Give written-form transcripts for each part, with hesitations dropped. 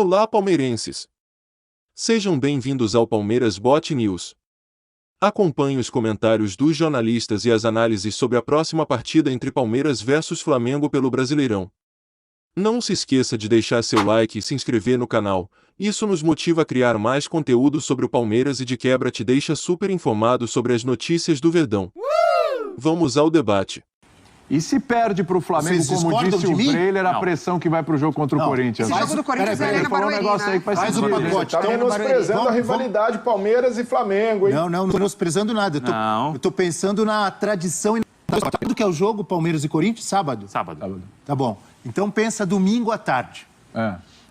Olá, palmeirenses! Sejam bem-vindos ao Palmeiras Bot News. Acompanhe os comentários dos jornalistas e as análises sobre a próxima partida entre Palmeiras versus Flamengo pelo Brasileirão. Não se esqueça de deixar seu like e se inscrever no canal, isso nos motiva a criar mais conteúdo sobre o Palmeiras e de quebra te deixa super informado sobre as notícias do Verdão. Vamos ao debate. E se perde para o Flamengo, como disse o Breiler, a pressão que vai para o jogo contra o Corinthians? Esse jogo do Corinthians é na Barueri, né? Faz o pacote. Está menosprezando a rivalidade Palmeiras e Flamengo, hein? Não estou menosprezando nada. Eu estou pensando na tradição. Quando que é o jogo, Palmeiras e Corinthians? Sábado? Sábado. Tá bom. Então pensa domingo à tarde.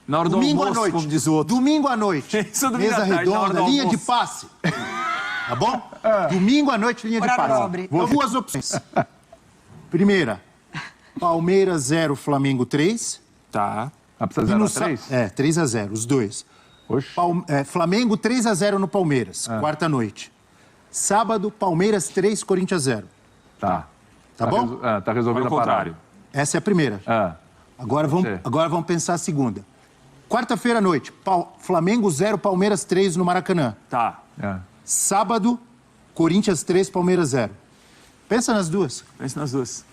Na hora do domingo almoço, à noite, como diz o outro. Domingo à noite. Isso, domingo Mesa à tarde, na hora redonda, do linha de almoço. passe. Tá bom? Domingo à noite, linha de Horário passe. nobre. Então, duas opções. Primeira, Palmeiras 0, Flamengo 3. Tá. Precisa 0-3? 3-0, os dois. Oxe. Flamengo 3-0 no Palmeiras, quarta noite. Sábado, Palmeiras 3, Corinthians 0. Tá. Tá bom? Tá resolvido a parada. Essa é a primeira. Agora vamos pensar a segunda. Quarta-feira à noite, Flamengo 0, Palmeiras 3 no Maracanã. Tá. Sábado, Corinthians 3, Palmeiras 0. Pensa nas duas. Pense nas duas.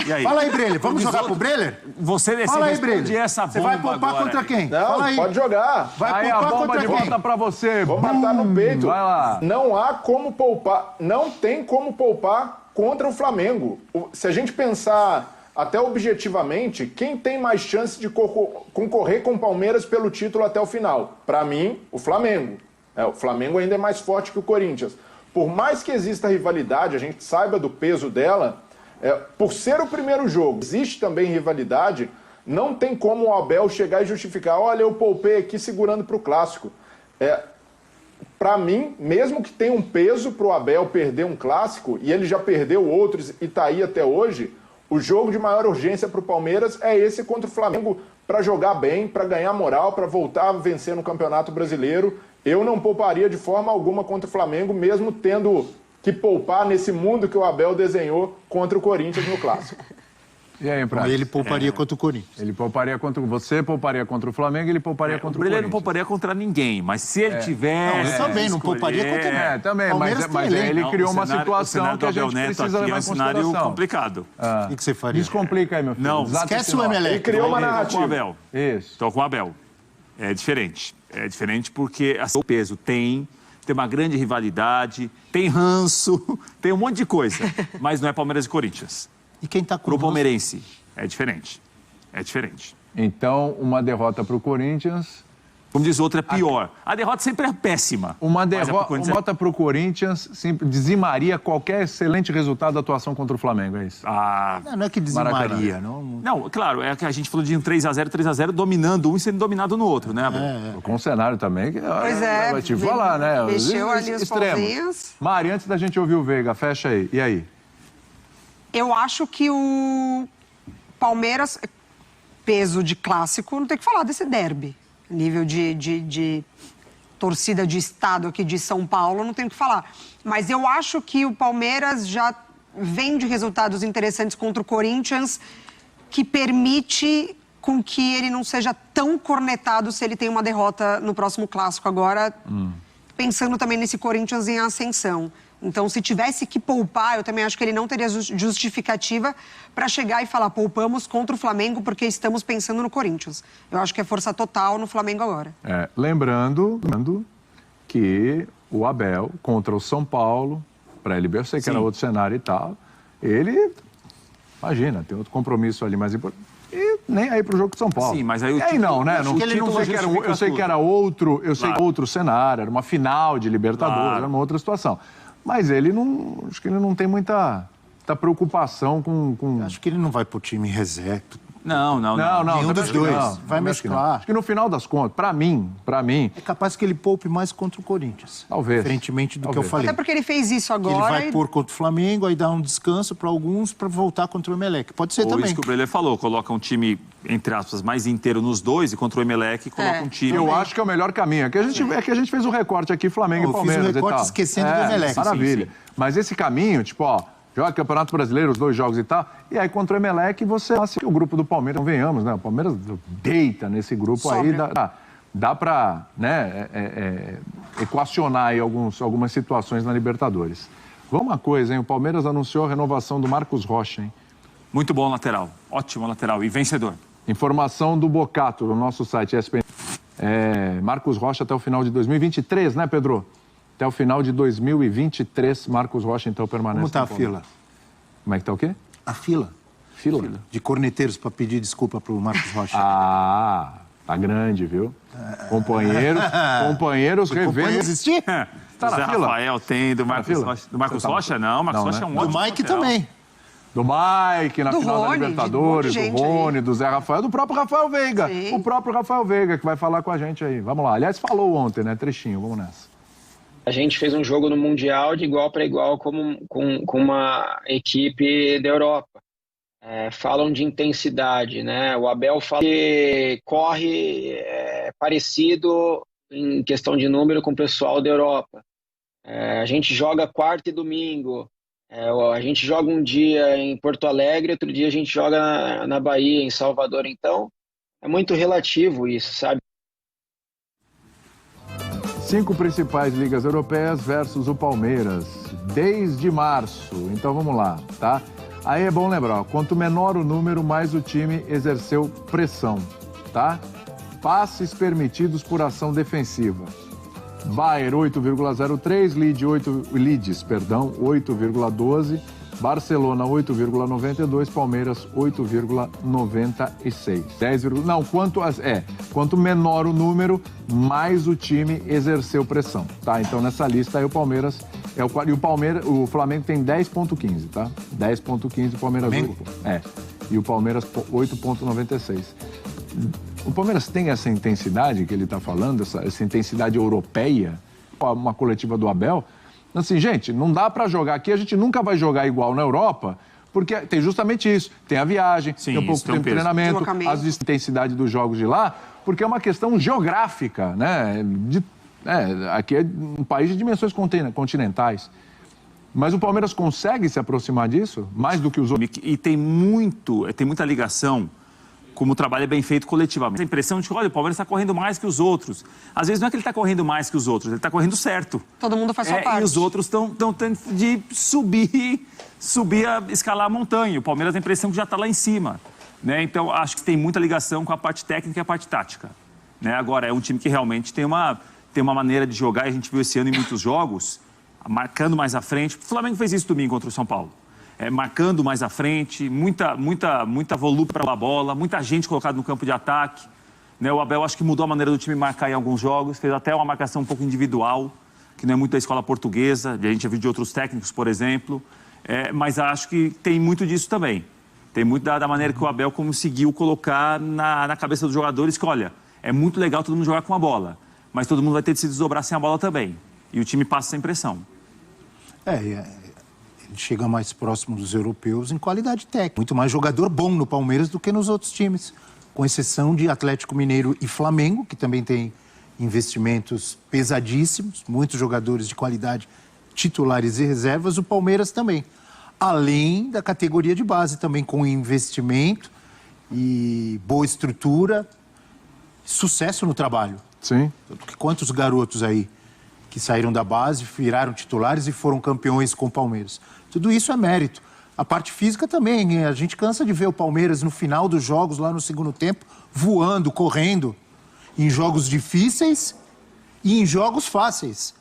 E aí? Fala aí, Breiler. Vamos jogar pro Breiler? Você Fala aí, responde Breiler. essa bomba. Você vai poupar agora. contra quem? Não, Fala aí. pode jogar. Vai Aí a poupar bomba contra de quem? volta pra você. Vou matar no peito. Vai lá. Não há como poupar, não tem como poupar contra o Flamengo. Se a gente pensar até objetivamente, quem tem mais chance de concorrer com o Palmeiras pelo título até o final? Para mim, o Flamengo. O Flamengo ainda é mais forte que o Corinthians. Por mais que exista rivalidade, a gente saiba do peso dela, por ser o primeiro jogo, existe também rivalidade, não tem como o Abel chegar e justificar, olha, eu poupei aqui segurando para o Clássico. Para mim, mesmo que tenha um peso para o Abel perder um Clássico, e ele já perdeu outros e está aí até hoje, o jogo de maior urgência para o Palmeiras é esse contra o Flamengo, para jogar bem, para ganhar moral, para voltar a vencer no Campeonato Brasileiro. Eu não pouparia de forma alguma contra o Flamengo, mesmo tendo que poupar nesse mundo que o Abel desenhou contra o Corinthians no Clássico. E aí, Prato? Ele pouparia contra o Corinthians. Ele pouparia contra você, pouparia contra o Flamengo, ele pouparia contra o Corinthians. Ele não pouparia contra ninguém, mas se ele tiver... Eu também não pouparia contra ninguém. Também, Palmeiras mas tem ele elenco. criou uma o situação cenário que a do Abel gente Neto precisa aqui levar é em um cenário consideração. complicado. O que você faria? Descomplica aí, meu filho. Não, Esquece o Emelec. Ele criou uma Estou com o narrativa. Abel. Isso. Estou com o Abel. É diferente. É diferente porque o peso tem uma grande rivalidade, tem ranço, tem um monte de coisa, mas não é Palmeiras e Corinthians. E quem tá com Pro palmeirense, é diferente. É diferente. Então, uma derrota para o Corinthians. Como diz o outro, é pior. A derrota sempre é péssima. Uma mas derrota para o Corinthians dizimaria qualquer excelente resultado da atuação contra o Flamengo, é isso? Não é que dizimaria, não. Não, claro, é que a gente falou de um 3x0 dominando um e sendo dominado no outro, né, Abel? Com um cenário também que... Pois é. Vou te falar, né? Mexeu ali os extremos. pauzinhos. Mari, antes da gente ouvir o Veiga, fecha aí. E aí? Eu acho que o Palmeiras, peso de clássico, não tem que falar desse derby. Nível de torcida de estado aqui de São Paulo, não tenho o que falar. Mas eu acho que o Palmeiras já vem de resultados interessantes contra o Corinthians, que permite com que ele não seja tão cornetado se ele tem uma derrota no próximo clássico agora, pensando também nesse Corinthians em ascensão. Então, se tivesse que poupar, eu também acho que ele não teria justificativa para chegar e falar, poupamos contra o Flamengo porque estamos pensando no Corinthians. Eu acho que é força total no Flamengo agora. Lembrando que o Abel contra o São Paulo, para ele, eu sei que era outro cenário e tal, ele, imagina, tem outro compromisso ali mais importante. E nem aí pro jogo de São Paulo. Sim, mas aí o título, não, né? o título Eu sei que era outro cenário, era uma final de Libertadores, era uma outra situação. Mas ele não, acho que ele não tem muita preocupação com... Acho que ele não vai pro time reserva. Não. Nenhum dos dois. Vai Também acho que não. mesclar. Acho que no final das contas, para mim... É capaz que ele poupe mais contra o Corinthians. Talvez. Diferentemente do que eu falei. Até porque ele fez isso Que ele agora. vai pôr contra o Flamengo, aí dá um descanso para alguns para voltar contra o Emelec. Pode ser Ou também. isso que o Breler falou, coloca um time, entre aspas, mais inteiro nos dois e contra o Emelec coloca um time... Eu acho que é o melhor caminho. É que a gente fez o recorte aqui, Flamengo e Palmeiras. Eu fiz o recorte e tal. esquecendo do Emelec. Maravilha. Sim. Mas esse caminho, tipo, joga Campeonato Brasileiro, os dois jogos e tal, e aí contra o Emelec você acha que o grupo do Palmeiras, não venhamos, né? O Palmeiras deita nesse grupo aí, dá para, né, equacionar aí algumas situações na Libertadores. Vamos uma coisa, hein? O Palmeiras anunciou a renovação do Marcos Rocha, hein? Muito bom lateral, ótimo lateral e vencedor. Informação do Bocato, no nosso site ESPN. Marcos Rocha até o final de 2023, né, Pedro? Até o final de 2023, Marcos Rocha, então, permanece. Como tá a fila? Como é que tá o quê? A fila. Fila? De corneteiros para pedir desculpa pro Marcos Rocha. Ah, tá grande, viu? Companheiros revendo... existir? Tá na Zé fila? Rafael tem, do Marcos Rocha. Do Marcos Rocha, não. O Marcos Rocha é um Do ótimo Mike lateral. também. Do Mike, na Do final da Rony, Libertadores, de um monte de do gente Rony, aí. do Zé Rafael, do próprio Rafael Veiga. Sim. O próprio Rafael Veiga, que vai falar com a gente aí. Vamos lá. Aliás, falou ontem, né? Trechinho, vamos nessa. A gente fez um jogo no Mundial de igual para igual com uma equipe da Europa. Falam de intensidade, né? O Abel fala que corre parecido em questão de número com o pessoal da Europa. A gente joga quarta e domingo. A gente joga um dia em Porto Alegre, outro dia a gente joga na Bahia, em Salvador. Então, é muito relativo isso, sabe? 5 principais ligas europeias versus o Palmeiras, desde março. Então vamos lá, tá? Aí é bom lembrar, ó, quanto menor o número, mais o time exerceu pressão, tá? Passes permitidos por ação defensiva. Bayern 8,03, Leeds, 8,12, Barcelona 8,92, Palmeiras 8,96. Quanto menor o número, mais o time exerceu pressão, tá? Então nessa lista aí o Palmeiras o Flamengo tem 10,15, tá? 10,15, o Palmeiras 8. E o Palmeiras 8,96. O Palmeiras tem essa intensidade que ele está falando, essa intensidade europeia, uma coletiva do Abel. Assim, gente, não dá para jogar aqui, a gente nunca vai jogar igual na Europa, porque tem justamente isso. Tem a viagem, Sim, tem um pouco de treinamento, a intensidade dos jogos de lá, porque é uma questão geográfica, né? Aqui é um país de dimensões continentais. Mas o Palmeiras consegue se aproximar disso, mais do que os outros. E tem muita ligação, como o trabalho é bem feito coletivamente. A impressão de que, olha, o Palmeiras está correndo mais que os outros. Às vezes não é que ele está correndo mais que os outros, ele está correndo certo. Todo mundo faz sua parte. E os outros estão tendo de escalar a montanha. O Palmeiras tem a impressão que já está lá em cima. Né? Então, acho que tem muita ligação com a parte técnica e a parte tática. Né? Agora, é um time que realmente tem uma maneira de jogar, e a gente viu esse ano em muitos jogos, marcando mais à frente. O Flamengo fez isso domingo contra o São Paulo. Marcando mais à frente, muita volume para a bola, muita gente colocada no campo de ataque. Né? O Abel acho que mudou a maneira do time marcar em alguns jogos, fez até uma marcação um pouco individual, que não é muito da escola portuguesa, a gente já viu de outros técnicos, por exemplo. Mas acho que tem muito disso também. Tem muito da maneira que o Abel conseguiu colocar na cabeça dos jogadores que, olha, é muito legal todo mundo jogar com a bola, mas todo mundo vai ter de se desdobrar sem a bola também. E o time passa essa impressão. Ele chega mais próximo dos europeus em qualidade técnica. Muito mais jogador bom no Palmeiras do que nos outros times. Com exceção de Atlético Mineiro e Flamengo, que também tem investimentos pesadíssimos, muitos jogadores de qualidade titulares e reservas, o Palmeiras também. Além da categoria de base também, com investimento e boa estrutura, sucesso no trabalho. Sim. Quantos garotos aí que saíram da base, viraram titulares e foram campeões com o Palmeiras? Tudo isso é mérito. A parte física também, a gente cansa de ver o Palmeiras no final dos jogos, lá no segundo tempo, voando, correndo, em jogos difíceis e em jogos fáceis.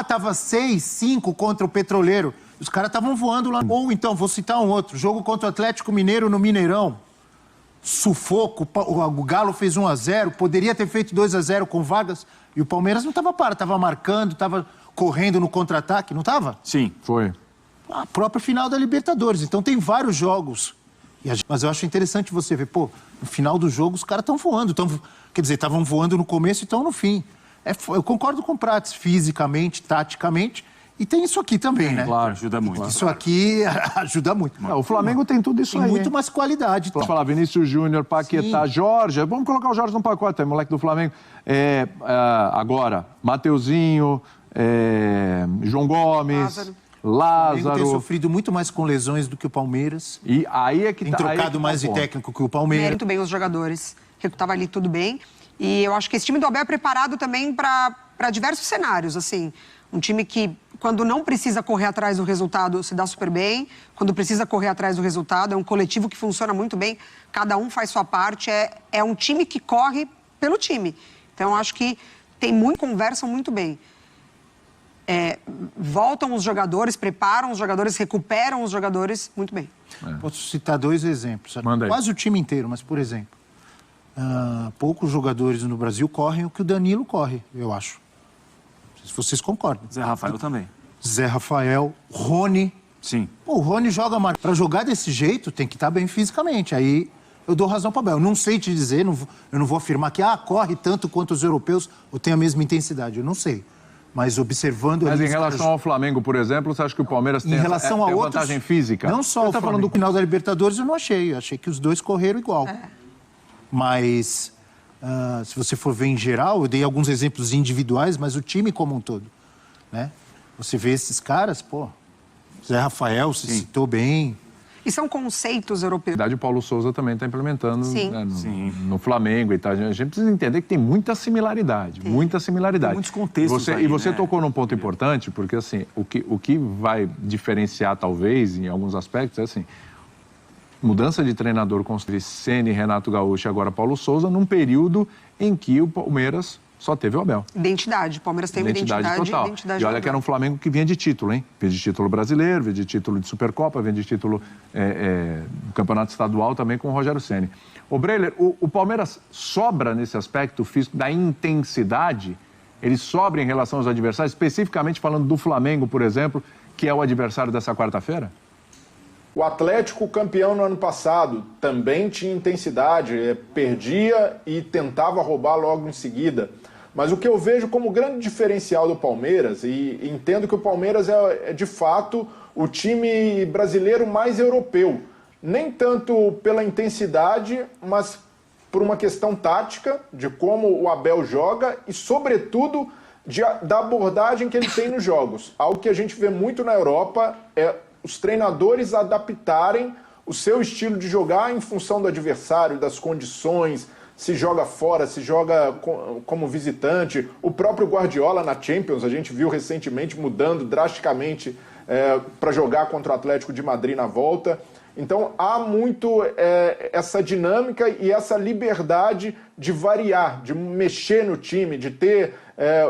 Tava 6-5 contra o Petroleiro, os caras estavam voando lá. Ou então, vou citar um outro, jogo contra o Atlético Mineiro no Mineirão, sufoco, o Galo fez 1-0, poderia ter feito 2-0 com Vargas, e o Palmeiras não estava estava marcando, estava correndo no contra-ataque, não estava? Sim. Foi. A própria final da Libertadores. Então tem vários jogos. Mas eu acho interessante você ver, no final do jogo os caras estão voando. Quer dizer, estavam voando no começo e estão no fim. Eu concordo com o Prats, fisicamente, taticamente. E tem isso aqui também, né? Claro, ajuda muito. Isso aqui ajuda muito. O Flamengo tem tudo isso tem aí. Tem muito mais qualidade. Vamos falar Vinícius Júnior, Paquetá, Jorge. Vamos colocar o Jorge no pacote, moleque do Flamengo. Agora, Mateuzinho, João Gomes, Lázaro. O Flamengo tem sofrido muito mais com lesões do que o Palmeiras. E aí é que tem trocado mais de técnico que o Palmeiras. Muito bem os jogadores. Tava ali tudo bem. E eu acho que esse time do Abel é preparado também para diversos cenários, assim. Um time que, quando não precisa correr atrás do resultado, se dá super bem. Quando precisa correr atrás do resultado, é um coletivo que funciona muito bem. Cada um faz sua parte. É um time que corre pelo time. Então, eu acho que conversam muito bem. Voltam os jogadores, preparam os jogadores, recuperam os jogadores muito bem. Posso citar 2 exemplos. Quase o time inteiro, mas, por exemplo, poucos jogadores no Brasil correm o que o Danilo corre, eu acho. Não sei se vocês concordam. Zé Rafael também. Zé Rafael, Rony. Sim. Pô, o Rony joga mais. Para jogar desse jeito, tem que estar bem fisicamente. Aí eu dou razão para o Abel. Não sei te dizer, eu não vou afirmar que corre tanto quanto os europeus ou tem a mesma intensidade. Eu não sei. Mas observando... Mas em relação ao Flamengo, por exemplo, você acha que o Palmeiras tem vantagem física? Não só o Flamengo. Falando do final da Libertadores, eu não achei. Eu achei que os dois correram igual. Mas, se você for ver em geral, eu dei alguns exemplos individuais, mas o time como um todo, né? Você vê esses caras, pô, Zé Rafael se citou bem. E são conceitos europeus. Na verdade, o Paulo Souza também está implementando, né, no Flamengo e tal. A gente precisa entender que tem muita similaridade, muita similaridade. Tem muitos contextos E você tocou num ponto importante, porque assim, o que vai diferenciar talvez em alguns aspectos é assim, mudança de treinador com Ceni, Renato Gaúcho e agora Paulo Souza, num período em que o Palmeiras só teve o Abel. Identidade. O Palmeiras tem uma identidade total. E olha que era um Flamengo que vinha de título, hein? Vinha de título brasileiro, vinha de título de Supercopa, vinha de título do Campeonato Estadual também com o Rogério Ceni. Ô, Breiler, o Palmeiras sobra nesse aspecto físico da intensidade? Ele sobra em relação aos adversários, especificamente falando do Flamengo, por exemplo, que é o adversário dessa quarta-feira? O Atlético, campeão no ano passado, também tinha intensidade, perdia e tentava roubar logo em seguida. Mas o que eu vejo como grande diferencial do Palmeiras, e entendo que o Palmeiras é de fato o time brasileiro mais europeu. Nem tanto pela intensidade, mas por uma questão tática, de como o Abel joga e, sobretudo, da abordagem que ele tem nos jogos. Algo que a gente vê muito na Europa é os treinadores adaptarem o seu estilo de jogar em função do adversário, das condições, se joga fora, se joga como visitante. O próprio Guardiola na Champions, a gente viu recentemente mudando drasticamente para jogar contra o Atlético de Madrid na volta. Então há muito essa dinâmica e essa liberdade de variar, de mexer no time, de ter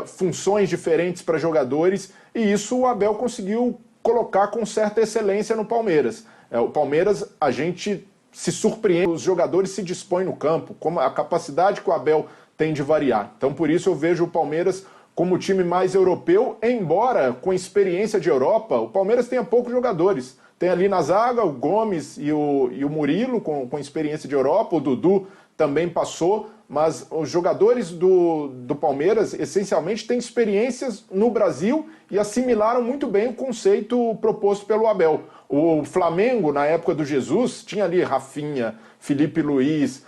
funções diferentes para jogadores, e isso o Abel conseguiu colocar com certa excelência no Palmeiras. O Palmeiras, a gente se surpreende, os jogadores se dispõem no campo, como a capacidade que o Abel tem de variar. Então, por isso eu vejo o Palmeiras como o time mais europeu, embora com experiência de Europa, o Palmeiras tenha poucos jogadores. Tem ali na zaga o Gomes e o Murilo com experiência de Europa, o Dudu também passou, mas os jogadores do Palmeiras, essencialmente, têm experiências no Brasil e assimilaram muito bem o conceito proposto pelo Abel. O Flamengo, na época do Jesus, tinha ali Rafinha, Felipe Luiz,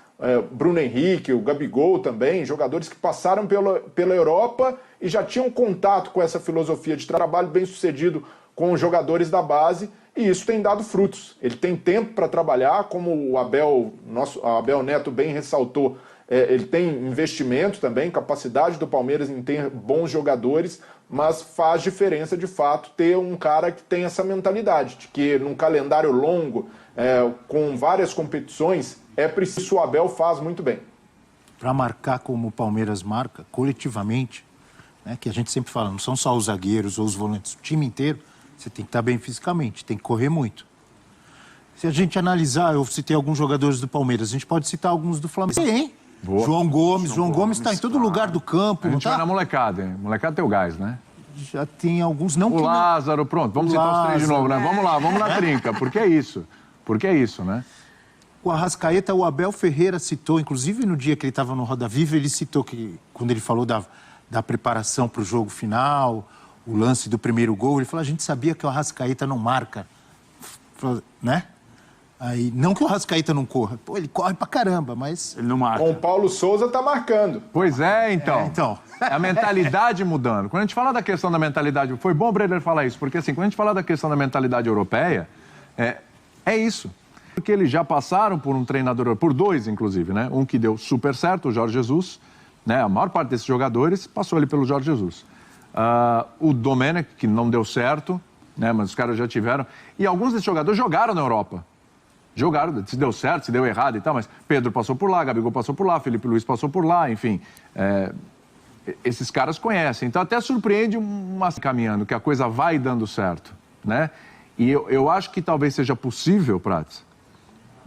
Bruno Henrique, o Gabigol também, jogadores que passaram pela Europa e já tinham contato com essa filosofia de trabalho bem sucedido com os jogadores da base, e isso tem dado frutos. Ele tem tempo para trabalhar, como o Abel Neto bem ressaltou, ele tem investimento também, capacidade do Palmeiras em ter bons jogadores, mas faz diferença, de fato, ter um cara que tem essa mentalidade, de que num calendário longo, com várias competições, é preciso, o Abel faz muito bem. Para marcar como o Palmeiras marca, coletivamente, né, que a gente sempre fala, não são só os zagueiros ou os volantes, o time inteiro, você tem que estar bem fisicamente, tem que correr muito. Se a gente analisar, eu citei alguns jogadores do Palmeiras, a gente pode citar alguns do Flamengo. Sim, boa. João Gomes está em todo lugar do campo. A gente vai na molecada, hein? Molecada tem o gás, né? Já tem alguns, não. O Lázaro, pronto, vamos citar os três de novo, né? Vamos na trinca, porque é isso, né? O Arrascaeta, o Abel Ferreira citou, inclusive no dia que ele estava no Roda Viva, ele citou que, quando ele falou da preparação para o jogo final, o lance do primeiro gol, ele falou, a gente sabia que o Arrascaeta não marca, né? Aí, não que o Arrascaeta não corra, pô, ele corre pra caramba, mas... Ele não marca. Com o Paulo Souza tá marcando. Pois é, então. A mentalidade mudando. Quando a gente fala da questão da mentalidade, foi bom o Breiler falar isso, porque assim, quando a gente fala da questão da mentalidade europeia, é isso. Porque eles já passaram por um treinador, por dois inclusive, né? Um que deu super certo, o Jorge Jesus, né? A maior parte desses jogadores passou ali pelo Jorge Jesus. O Domenech, que não deu certo, né? Mas os caras já tiveram. E alguns desses jogadores jogaram na Europa. Jogaram, se deu certo, se deu errado e tal, mas Pedro passou por lá, Gabigol passou por lá, Felipe Luiz passou por lá, enfim. Esses caras conhecem. Então até surpreende caminhando, que a coisa vai dando certo, né? E eu acho que talvez seja possível, Prats,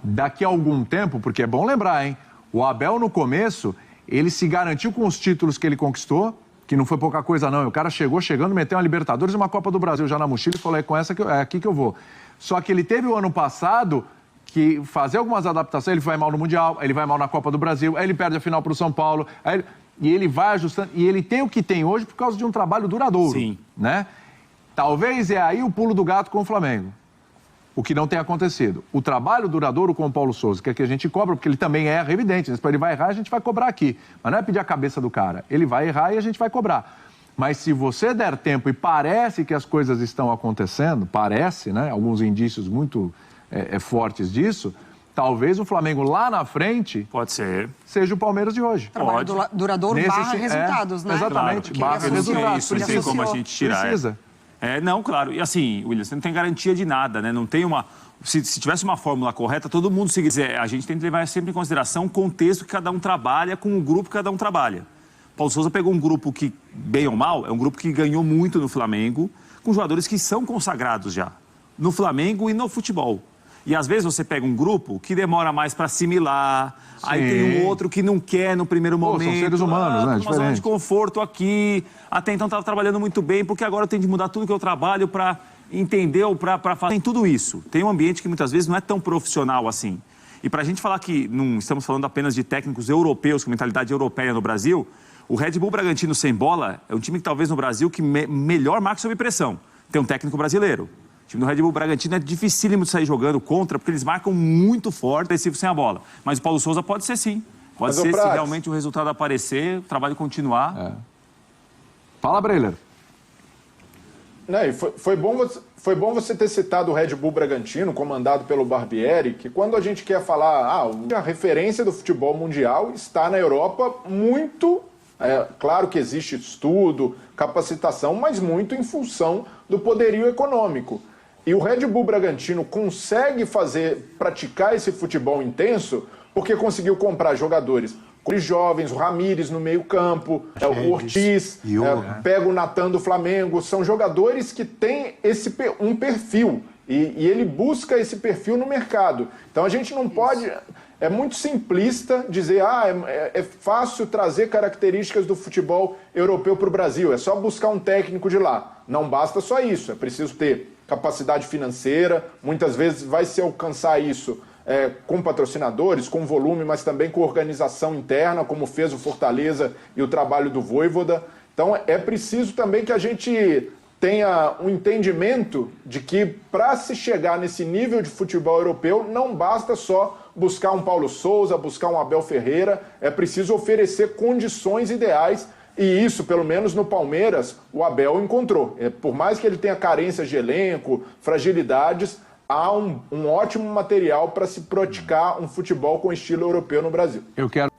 daqui a algum tempo, porque é bom lembrar, hein? O Abel, no começo, ele se garantiu com os títulos que ele conquistou, que não foi pouca coisa não. O cara chegando, meteu uma Libertadores e uma Copa do Brasil já na mochila e falou, é com essa é aqui que eu vou. Só que ele teve o ano passado que fazer algumas adaptações, ele vai mal no Mundial, ele vai mal na Copa do Brasil, aí ele perde a final para o São Paulo, e ele vai ajustando, e ele tem o que tem hoje por causa de um trabalho duradouro. Sim. Né? Talvez é aí o pulo do gato com o Flamengo, o que não tem acontecido. O trabalho duradouro com o Paulo Souza, que é que a gente cobra, porque ele também erra, é evidente, né? Se ele vai errar, a gente vai cobrar aqui, mas não é pedir a cabeça do cara, ele vai errar e a gente vai cobrar. Mas se você der tempo e parece que as coisas estão acontecendo, parece, né? Alguns indícios muito fortes disso, talvez o Flamengo lá na frente... Pode ser. ...seja o Palmeiras de hoje. Trabalho duradouro barra resultados, né? Exatamente, claro, barra resultados. Isso, não tem como a gente tirar. Precisa. Não, claro. E assim, William, você não tem garantia de nada, né? Não tem uma... Se tivesse uma fórmula correta, todo mundo seguisse. A gente tem que levar sempre em consideração o contexto que cada um trabalha, com o grupo que cada um trabalha. Paulo Souza pegou um grupo que, bem ou mal, é um grupo que ganhou muito no Flamengo, com jogadores que são consagrados já, no Flamengo e no futebol. E às vezes você pega um grupo que demora mais para assimilar, sim, aí tem um outro que não quer no primeiro momento. São seres humanos, né? Uma zona de conforto aqui, até então estava trabalhando muito bem, porque agora eu tenho de mudar tudo que eu trabalho para entender ou para fazer. Tem tudo isso. Tem um ambiente que muitas vezes não é tão profissional assim. E para a gente falar que não estamos falando apenas de técnicos europeus, com mentalidade europeia no Brasil, o Red Bull Bragantino sem bola é um time que talvez no Brasil que melhor marca sob pressão. Tem um técnico brasileiro. O time do Red Bull Bragantino é dificílimo de sair jogando contra, porque eles marcam muito forte, agressivo sem a bola. Mas o Paulo Souza pode ser sim. Pode ser, se realmente o resultado aparecer, o trabalho continuar. Fala, Breler. Foi bom você ter citado o Red Bull Bragantino, comandado pelo Barbieri, que quando a gente quer falar, a referência do futebol mundial está na Europa muito... claro que existe estudo, capacitação, mas muito em função do poderio econômico. E o Red Bull Bragantino consegue praticar esse futebol intenso porque conseguiu comprar jogadores jovens, o Ramires no meio-campo, o Ortiz, pega o Natan do Flamengo. São jogadores que têm um perfil e ele busca esse perfil no mercado. Então a gente não pode... É muito simplista dizer é fácil trazer características do futebol europeu para o Brasil, é só buscar um técnico de lá. Não basta só isso, é preciso ter capacidade financeira, muitas vezes vai se alcançar isso com patrocinadores, com volume, mas também com organização interna, como fez o Fortaleza e o trabalho do Vojvoda. Então é preciso também que a gente tenha um entendimento de que para se chegar nesse nível de futebol europeu não basta só buscar um Paulo Souza, buscar um Abel Ferreira, é preciso oferecer condições ideais e isso, pelo menos no Palmeiras, o Abel encontrou. Por mais que ele tenha carências de elenco, fragilidades, há um ótimo material para se praticar um futebol com estilo europeu no Brasil. Eu quero...